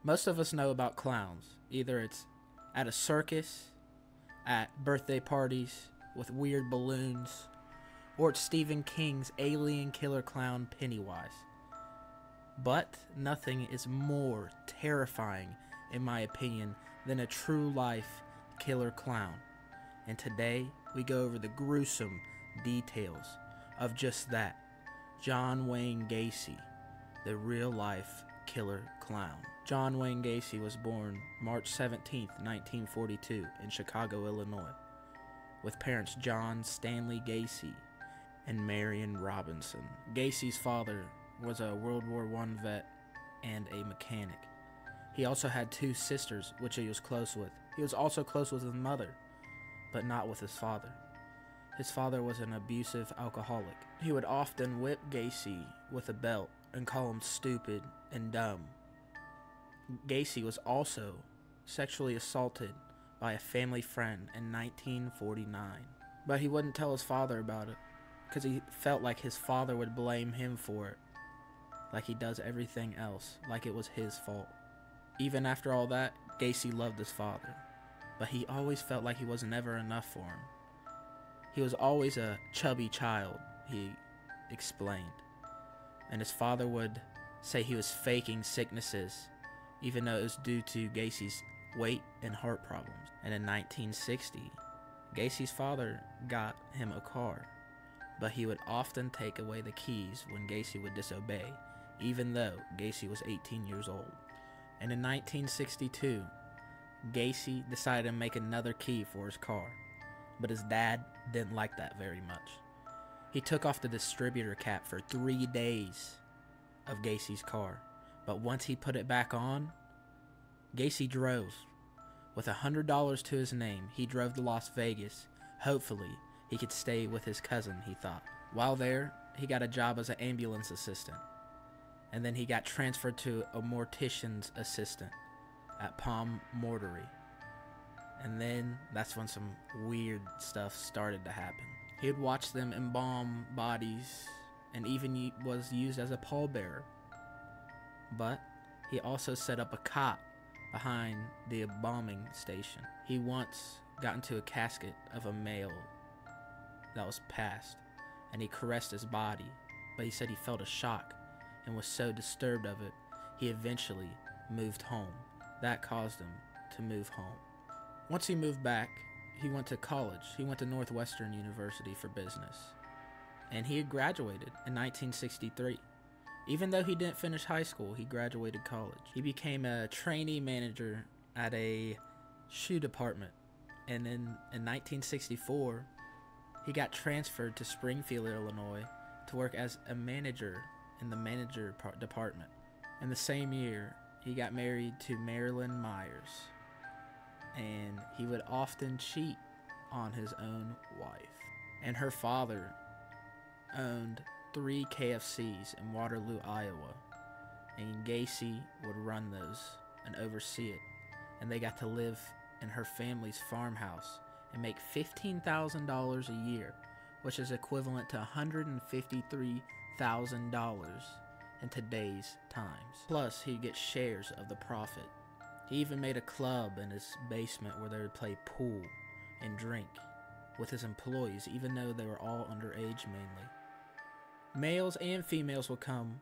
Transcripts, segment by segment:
Most of us know about clowns. Either it's at a circus, at birthday parties with weird balloons, or it's Stephen King's alien killer clown Pennywise. But nothing is more terrifying, in my opinion, than a true life killer clown. And today we go over the gruesome details of just that. John Wayne Gacy, the real life killer clown. John Wayne Gacy was born March 17, 1942 in Chicago, Illinois, with parents John Stanley Gacy and Marion Robinson. Gacy's father was a World War I vet and a mechanic. He also had two sisters, which he was close with. He was also close with his mother, but not with his father. His father was an abusive alcoholic. He would often whip Gacy with a belt and call him stupid and dumb. Gacy was also sexually assaulted by a family friend in 1949, but he wouldn't tell his father about it because he felt like his father would blame him for it, like he does everything else, like it was his fault. Even after all that, Gacy loved his father, but he always felt like he was never enough for him. He was always a chubby child, he explained, and his father would say he was faking sicknesses, even though it was due to Gacy's weight and heart problems. And in 1960, Gacy's father got him a car, but he would often take away the keys when Gacy would disobey, even though Gacy was 18 years old. And in 1962, Gacy decided to make another key for his car, but his dad didn't like that very much. He took off the distributor cap for 3 days of Gacy's car, but once he put it back on, Gacy drove. With $100 to his name, he drove to Las Vegas. Hopefully, he could stay with his cousin, he thought. While there, he got a job as an ambulance assistant, and then he got transferred to a mortician's assistant at Palm Mortuary. And then that's when some weird stuff started to happen. He would watch them embalm bodies and even was used as a pallbearer. But he also set up a cot behind the embalming station. He once got into a casket of a male that was passed, and he caressed his body, but he said he felt a shock and was so disturbed of it, he eventually moved home. That caused him to move home. Once he moved back, he went to college. He went to Northwestern University for business, and he had graduated in 1963. Even though he didn't finish high school, he graduated college. He became a trainee manager at a shoe department, and then in 1964, he got transferred to Springfield, Illinois, to work as a manager in the manager department. In the same year, he got married to Marilyn Myers, and he would often cheat on his own wife. And her father owned 3 KFCs in Waterloo, Iowa, and Gacy would run those and oversee it. And they got to live in her family's farmhouse and make $15,000 a year, which is equivalent to $153,000 in today's times. Plus, he'd get shares of the profit. He even made a club in his basement where they would play pool and drink with his employees, even though they were all underage mainly. Males and females would come,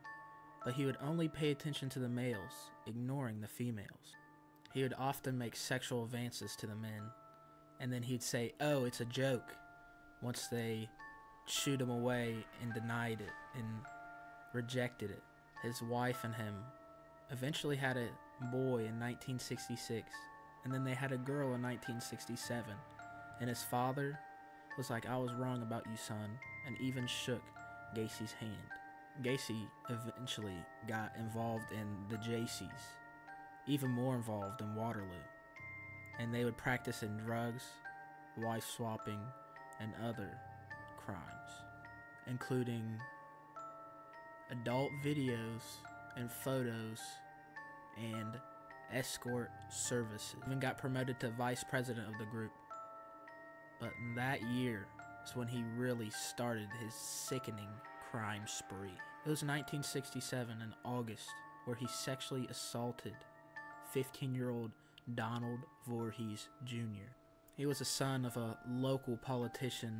but he would only pay attention to the males, ignoring the females. He would often make sexual advances to the men, and then he'd say, "Oh, it's a joke," once they shooed him away and denied it and rejected it. His wife and him eventually had a boy in 1966, and then they had a girl in 1967, and his father was like, "I was wrong about you, son," and even shook Gacy's hand. Gacy eventually got involved in the Jaycees, even more involved in Waterloo, and they would practice in drugs, wife swapping, and other crimes, including adult videos and photos and escort services. Even got promoted to vice president of the group. But in that year is when he really started his sickening crime spree. It was 1967 in August where he sexually assaulted 15-year-old Donald Voorhees Jr. He was the son of a local politician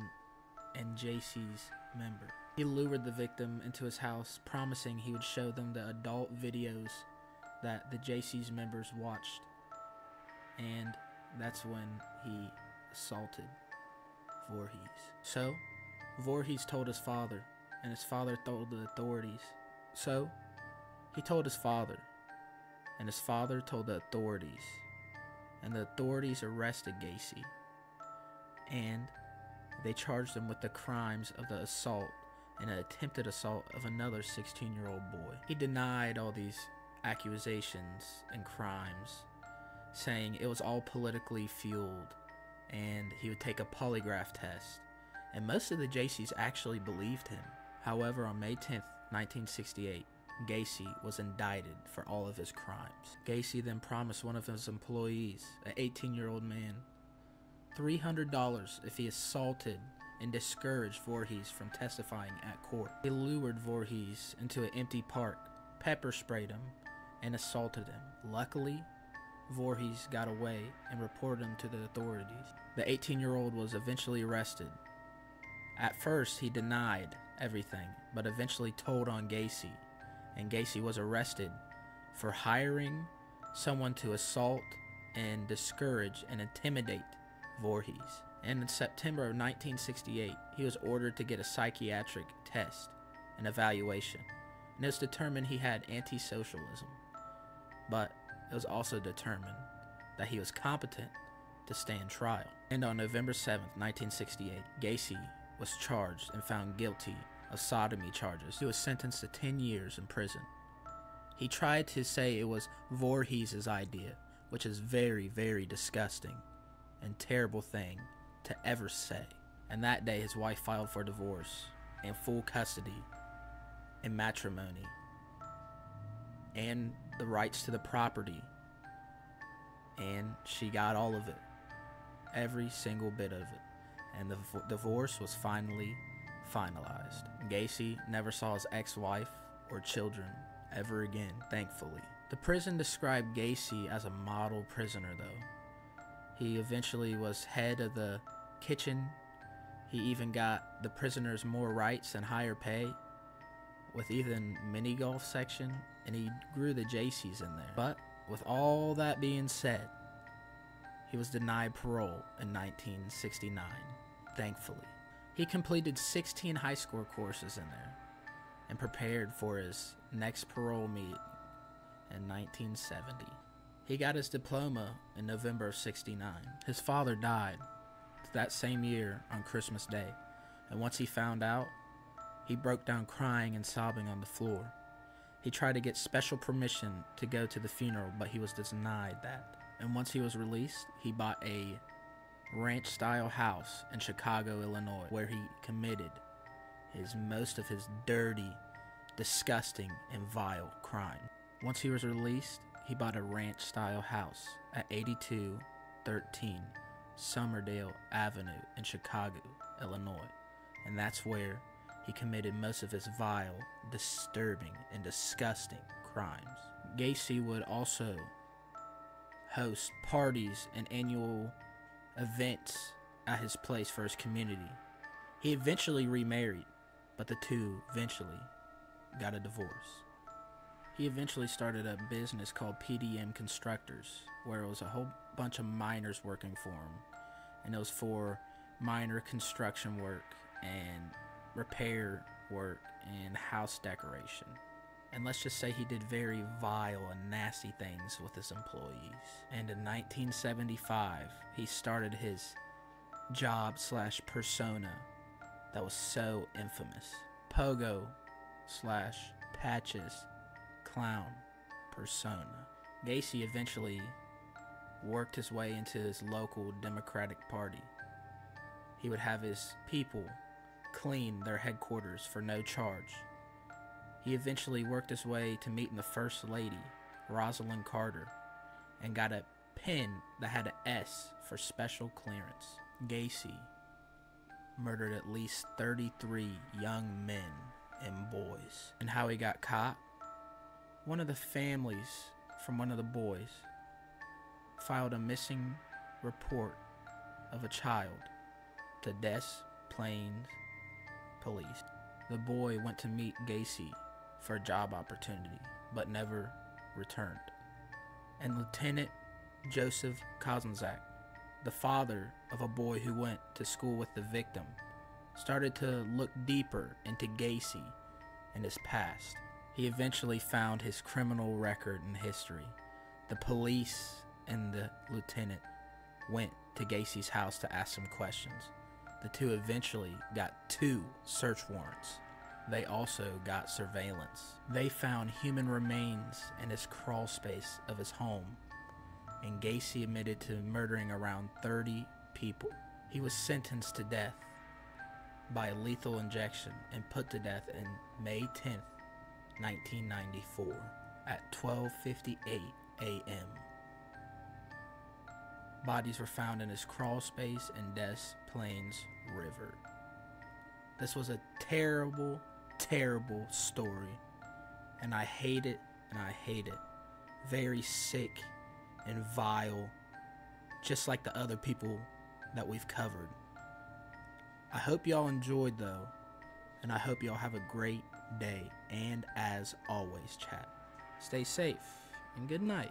and Gacy's member. He lured the victim into his house, promising he would show them the adult videos that the Gacy's members watched. And that's when he assaulted Voorhees. So, Voorhees told his father, and his father told the authorities. So, he told his father, and his father told the authorities. And the authorities arrested Gacy. And they charged him with the crimes of the assault and an attempted assault of another 16-year-old boy. He denied all these accusations and crimes, saying it was all politically fueled, and he would take a polygraph test. And most of the Jacys actually believed him. However, on May 10th, 1968, Gacy was indicted for all of his crimes. Gacy then promised one of his employees, an 18-year-old man, $300 if he assaulted and discouraged Voorhees from testifying at court. He lured Voorhees into an empty park, pepper sprayed him, and assaulted him. Luckily, Voorhees got away and reported him to the authorities. The 18-year-old was eventually arrested. At first, he denied everything, but eventually told on Gacy, and Gacy was arrested for hiring someone to assault and discourage and intimidate Voorhees. And in September of 1968, he was ordered to get a psychiatric test and evaluation, and it was determined he had antisocialism, but it was also determined that he was competent to stand trial. And on November 7th, 1968, Gacy was charged and found guilty of sodomy charges. He was sentenced to 10 years in prison. He tried to say it was Voorhees' idea, which is very, very disgusting and terrible thing to ever say. And that day his wife filed for divorce and full custody and matrimony and the rights to the property, and she got all of it, every single bit of it, and the divorce was finally finalized. Gacy never saw his ex-wife or children ever again, thankfully. The prison described Gacy as a model prisoner, though. He eventually was head of the kitchen. He even got the prisoners more rights and higher pay, with even mini golf section, and he grew the Jacys in there. But with all that being said, he was denied parole in 1969, thankfully. He completed 16 high school courses in there and prepared for his next parole meeting in 1970. He got his diploma in November of '69. His father died that same year on Christmas Day, and once he found out, he broke down crying and sobbing on the floor. He tried to get special permission to go to the funeral, but he was denied that. And once he was released, he bought a ranch-style house in Chicago, Illinois, where he committed most of his dirty, disgusting, and vile crime. Once he was released, he bought a ranch-style house at 8213 Somerdale Avenue in Chicago, Illinois, and that's where he committed most of his vile, disturbing, and disgusting crimes. Gacy would also host parties and annual events at his place for his community. He eventually remarried, but the two eventually got a divorce. He eventually started a business called PDM Constructors, where it was a whole bunch of miners working for him, and it was for minor construction work and repair work and house decoration. And let's just say he did very vile and nasty things with his employees. And in 1975, he started his job/persona that was so infamous. Pogo / Patches Clown persona. Gacy eventually worked his way into his local Democratic Party. He would have his people clean their headquarters for no charge. He eventually worked his way to meeting the First Lady, Rosalind Carter, and got a pin that had an S for special clearance. Gacy murdered at least 33 young men and boys. And how he got caught? One of the families from one of the boys filed a missing report of a child to Des Plaines police. The boy went to meet Gacy for a job opportunity, but never returned. And Lieutenant Joseph Kozlczak, the father of a boy who went to school with the victim, started to look deeper into Gacy and his past. He eventually found his criminal record and history. The police and the lieutenant went to Gacy's house to ask him questions. The two eventually got 2 search warrants. They also got surveillance. They found human remains in his crawl space of his home, and Gacy admitted to murdering around 30 people. He was sentenced to death by lethal injection and put to death in May 10th, 1994 at 12:58 a.m. Bodies were found in his crawl space in Des Plaines River. This was a terrible, terrible story, and I hate it, and I hate it. Very sick and vile, just like the other people that we've covered. I hope y'all enjoyed though, and I hope y'all have a great day, and as always, chat, stay safe and good night.